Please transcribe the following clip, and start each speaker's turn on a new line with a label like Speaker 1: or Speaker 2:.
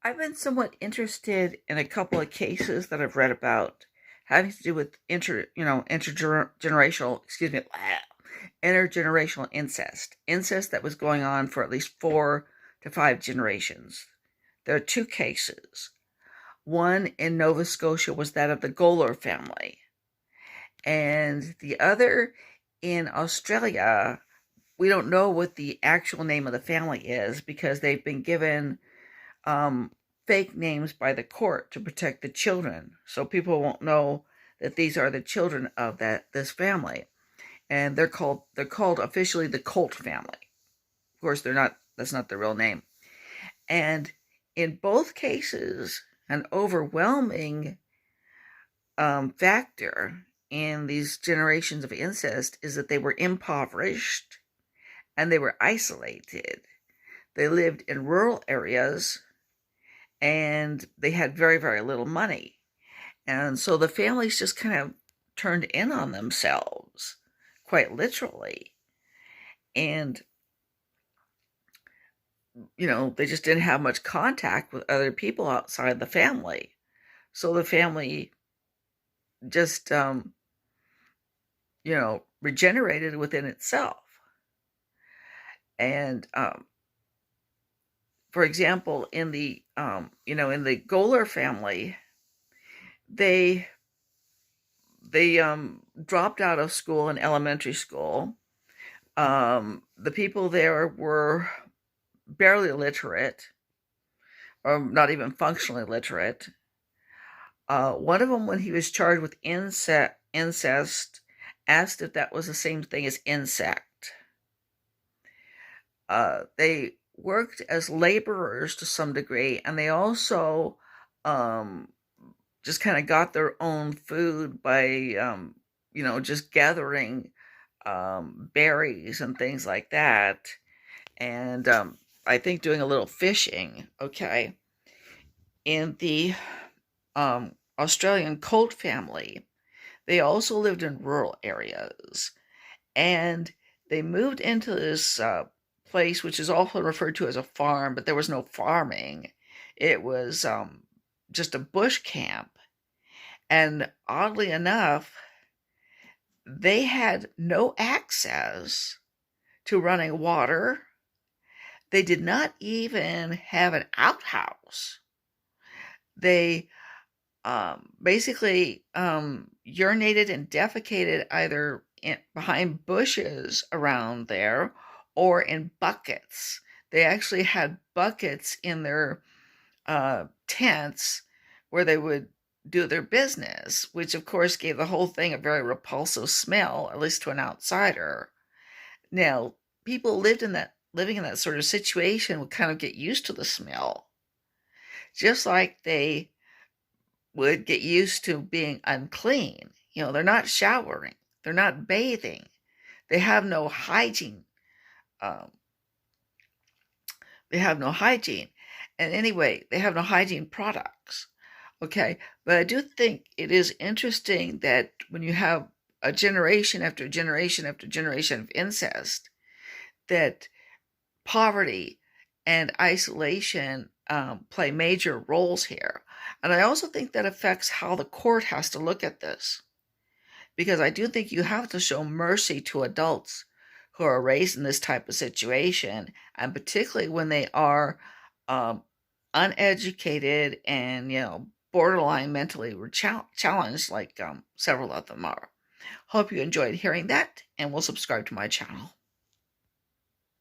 Speaker 1: I've been somewhat interested in a couple of cases that I've read about having to do with intergenerational, intergenerational incest that was going on for at least 4 to 5 generations. There are two cases. One in Nova Scotia was that of the Goler family, and the other in Australia. We don't know what the actual name of the family is because they've been given um, fake names by the court to protect the children, so people won't know that these are the children of this family, and they're called officially the Colt family. Of course, they're not. That's not their real name. And in both cases, an overwhelming factor in these generations of incest is that they were impoverished and they were isolated. They lived in rural areas and they had very, very little money. And so the families just kind of turned in on themselves, quite literally. And, they just didn't have much contact with other people outside the family. So the family just, regenerated within itself. And, for example, in the Goler family, they dropped out of school in elementary school. The people there were barely literate, or not even functionally literate. One of them, when he was charged with incest, asked if that was the same thing as insect. They worked as laborers to some degree, and they also just kind of got their own food by, just gathering berries and things like that. And I think doing a little fishing, okay? In the Australian Colt family, they also lived in rural areas. And they moved into this place, which is often referred to as a farm, but there was no farming. It was just a bush camp. And oddly enough, they had no access to running water. They did not even have an outhouse. They basically urinated and defecated either behind bushes around there or in buckets. They actually had buckets in their tents where they would do their business, which of course gave the whole thing a very repulsive smell, at least to an outsider. Now, people living in that sort of situation would kind of get used to the smell, just like they would get used to being unclean. They're not showering, they're not bathing, they have no hygiene. Um, they have no hygiene. And anyway, they have no hygiene products. Okay, but I do think it is interesting that when you have a generation after generation after generation of incest, that poverty and isolation play major roles here. And I also think that affects how the court has to look at this, because I do think you have to show mercy to adults who are raised in this type of situation, and particularly when they are uneducated and borderline mentally challenged, like several of them are. Hope you enjoyed hearing that, and will subscribe to my channel.